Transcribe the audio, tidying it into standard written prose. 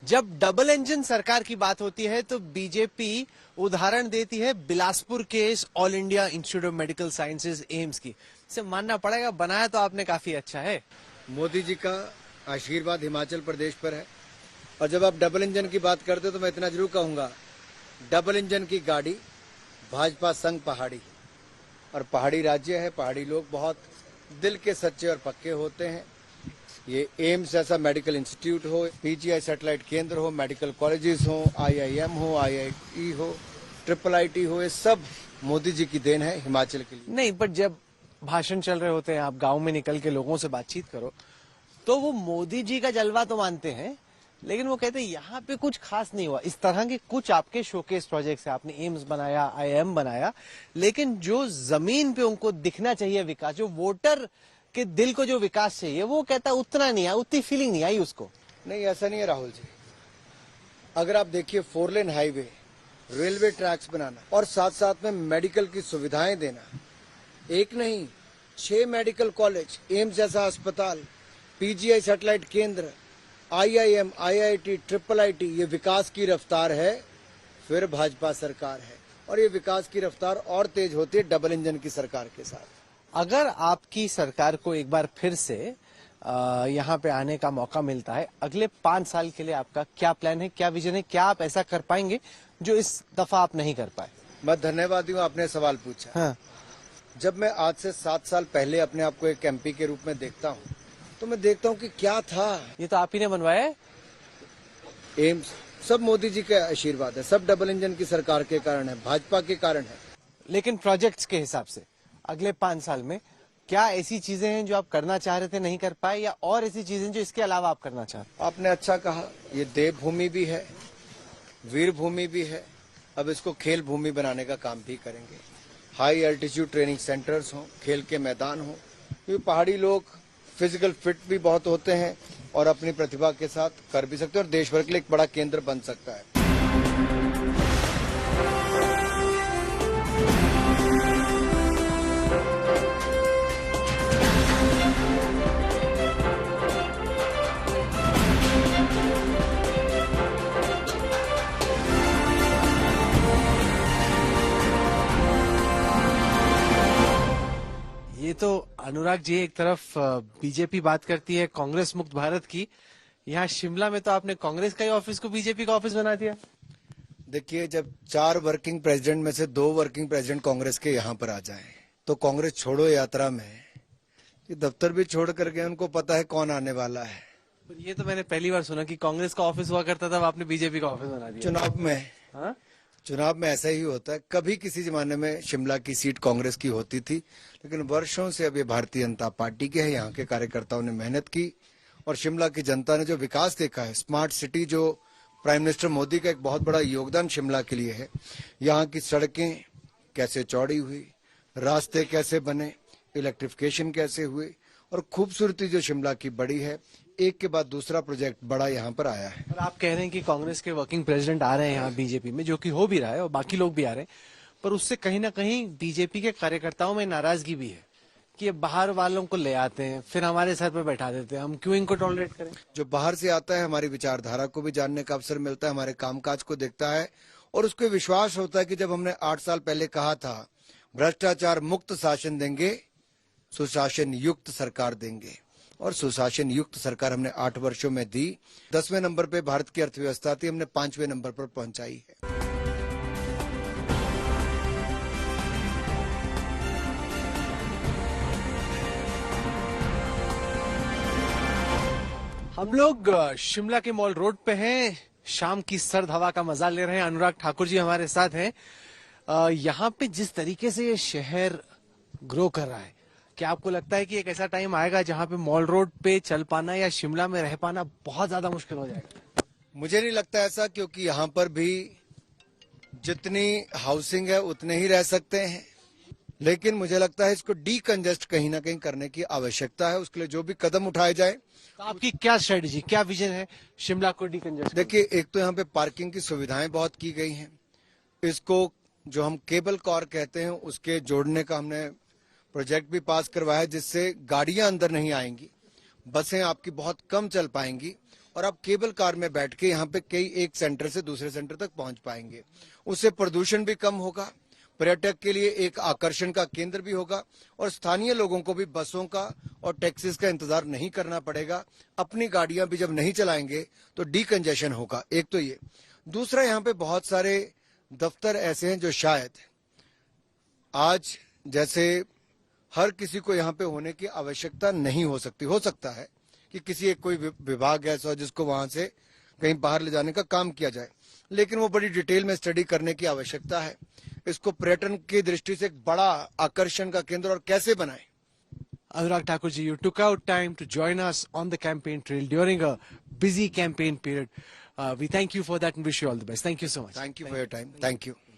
जब double engine सरकार की बात होती है तो बीजेपी उदाहरण देती है बिलासपुर के इस all India institute of medical sciences AIIMS की। इसे मानना पड़ेगा, बनाया तो आपने काफी अच्छा है। मोदी जी का आशीर्वाद हिमाचल प्रदेश पर है। और जब आप डबल इंजन की बात करते हो तो मैं इतना जरूर कहूंगा, डबल इंजन की गाड़ी भाजपा संग पहाड़ी, और पहाड़ी राज्य है, पहाड़ी लोग बहुत दिल के सच्चे और पक्के होते हैं। ये एम्स जैसा मेडिकल इंस्टीट्यूट हो, पीजीआई सैटेलाइट केंद्र हो, मेडिकल कॉलेजेस हो, आईआईएम हो, आईआईटी हो, ट्रिपल आईटी हो, ये सब मोदी जी की देन है हिमाचल के लिए। नहीं, पर जब भाषण चल रहे होते हैं, आप गांव में निकल के लोगों से बातचीत करो तो वो मोदी जी का जलवा तो मानते हैं, लेकिन वो कहते हैं यहाँ पे कुछ खास नहीं हुआ। इस तरह के कुछ आपके शोकेस प्रोजेक्ट्स है, आपने एम्स बनाया, आईआईएम बनाया, लेकिन जो जमीन पे उनको दिखना चाहिए विकास, जो वोटर के दिल को जो विकास चाहिए, वो कहता उतना नहीं आया, उतनी फीलिंग नहीं आई उसको। नहीं, ऐसा नहीं है राहुल जी। अगर आप देखिए, 4 लेन हाईवे, रेलवे ट्रैक्स बनाना और साथ साथ में मेडिकल की सुविधाएं देना, एक नहीं 6 मेडिकल कॉलेज, एम्स जैसा अस्पताल, पीजीआई सैटेलाइट केंद्र, आईआईएम, आईआईटी, ट्रिपल आईटी, ये विकास की रफ्तार है, फिर भाजपा सरकार है। और ये विकास की रफ्तार और तेज होती है डबल इंजन की सरकार के साथ। अगर आपकी सरकार को एक बार फिर से यहाँ पे आने का मौका मिलता है, अगले 5 साल के लिए आपका क्या प्लान है, क्या विजन है, क्या आप ऐसा कर पाएंगे जो इस दफा आप नहीं कर पाए? मैं धन्यवादी हूँ, आपने सवाल पूछा। हाँ। जब मैं आज से 7 साल पहले अपने आप को एक एमपी के रूप में देखता हूँ, तो मैं देखता हूँ कि क्या था। ये तो आप ही ने बनवाया है। एम्स सब मोदी जी का आशीर्वाद है, सब डबल इंजन की सरकार के कारण है, भाजपा के कारण है। लेकिन प्रोजेक्ट्स के हिसाब से अगले 5 साल में क्या ऐसी चीजें हैं जो आप करना चाह रहे थे नहीं कर पाए, या और ऐसी चीजें जो इसके अलावा आप करना चाहते? आपने अच्छा कहा, ये देवभूमि भी है, वीर भूमि भी है, अब इसको खेल भूमि बनाने का काम भी करेंगे। हाई एल्टीट्यूड ट्रेनिंग सेंटर्स हो, खेल के मैदान हो, क्योंकि पहाड़ी लोग फिजिकल फिट भी बहुत होते हैं और अपनी प्रतिभा के साथ कर भी सकते हैं, और देश भर के लिए एक बड़ा केंद्र बन सकता है। ये तो अनुराग जी, एक तरफ बीजेपी बात करती है कांग्रेस मुक्त भारत की, यहाँ शिमला में तो आपने कांग्रेस का ही ऑफिस को बीजेपी का ऑफिस बना दिया। देखिए, जब 4 वर्किंग प्रेसिडेंट में से 2 वर्किंग प्रेसिडेंट कांग्रेस के यहाँ पर आ जाएं, तो कांग्रेस छोड़ो यात्रा में ये दफ्तर भी छोड़ कर गए, उनको पता है कौन आने वाला है। ये तो मैंने पहली बार सुना कि कांग्रेस का ऑफिस हुआ करता था, आपने बीजेपी का ऑफिस बना दिया। चुनाव में ऐसा ही होता है। कभी किसी जमाने में शिमला की सीट कांग्रेस की होती थी, लेकिन वर्षों से अब ये भारतीय जनता पार्टी के है। यहाँ के कार्यकर्ताओं ने मेहनत की और शिमला की जनता ने जो विकास देखा है, स्मार्ट सिटी, जो प्राइम मिनिस्टर मोदी का एक बहुत बड़ा योगदान शिमला के लिए है। यहाँ की सड़कें कैसे चौड़ी हुई, रास्ते कैसे बने, इलेक्ट्रिफिकेशन कैसे हुए, और खूबसूरती जो शिमला की बड़ी है, एक के बाद दूसरा प्रोजेक्ट बड़ा यहाँ पर आया है। और आप कह रहे हैं कि कांग्रेस के वर्किंग प्रेसिडेंट आ रहे हैं यहाँ बीजेपी में, जो कि हो भी रहा है, और बाकी लोग भी आ रहे हैं, पर उससे कहीं ना कहीं बीजेपी के कार्यकर्ताओं में नाराजगी भी है कि ये बाहर वालों को ले आते हैं, फिर हमारे सर पे बैठा देते हैं, हम क्यों इनको टॉलरेट करें? जो बाहर से आता है, हमारी विचारधारा को भी जानने का अवसर मिलता है, हमारे कामकाज को देखता है, और उसको विश्वास होता है कि जब हमने 8 साल पहले कहा था भ्रष्टाचार मुक्त शासन देंगे, सुशासन युक्त सरकार देंगे, और सुशासन युक्त सरकार हमने 8 वर्षों में दी। 10वें नंबर पे भारत की अर्थव्यवस्था थी, हमने 5वें नंबर पर पहुंचाई है। हम लोग शिमला के मॉल रोड पे हैं, शाम की सर्द हवा का मजा ले रहे हैं। अनुराग ठाकुर जी हमारे साथ हैं। यहाँ पे जिस तरीके से ये शहर ग्रो कर रहा है, क्या आपको लगता है कि एक ऐसा टाइम आएगा जहाँ पे मॉल रोड पे चल पाना या शिमला में रह पाना बहुत ज्यादा मुश्किल हो जाएगा? मुझे नहीं लगता ऐसा, क्योंकि यहाँ पर भी जितनी हाउसिंग है उतने ही रह सकते हैं, लेकिन मुझे लगता है इसको डीकंजेस्ट कहीं ना कहीं करने की आवश्यकता है। उसके लिए जो भी कदम उठाए जाए। तो आपकी क्या स्ट्रेटेजी, क्या विजन है शिमला को डीकंजेस्ट? देखिए, एक तो यहाँ पे पार्किंग की सुविधाएं बहुत की गई हैं, इसको जो हम केबल कार कहते हैं उसके जोड़ने का हमने प्रोजेक्ट भी पास करवाया है, जिससे गाड़ियां अंदर नहीं आएंगी, बसें आपकी बहुत कम चल पाएंगी, और आप केबल कार में बैठ के यहाँ पे कई एक सेंटर से दूसरे सेंटर तक पहुंच पाएंगे। उससे प्रदूषण भी कम होगा, पर्यटक के लिए एक आकर्षण का केंद्र भी होगा और स्थानीय लोगों को भी बसों का और टैक्सीज का इंतजार नहीं करना पड़ेगा। अपनी गाड़ियां भी जब नहीं चलाएंगे तो डीकंजेशन होगा। एक तो ये, दूसरा यहाँ पे बहुत सारे दफ्तर ऐसे हैं जो शायद आज जैसे हर किसी को यहाँ पे होने की आवश्यकता नहीं हो सकती। हो सकता है कि किसी एक कोई विभाग ऐसा हो जिसको वहां से कहीं बाहर ले जाने का काम किया जाए, लेकिन वो बड़ी डिटेल में स्टडी करने की आवश्यकता है। इसको पर्यटन की दृष्टि से एक बड़ा आकर्षण का केंद्र और कैसे बनाए। Anurag Thakur ji, you took out time to join us on the campaign trail during a busy campaign period. We thank you for that and wish you all the best. Thank you so much. Thank you for your time. Thank you.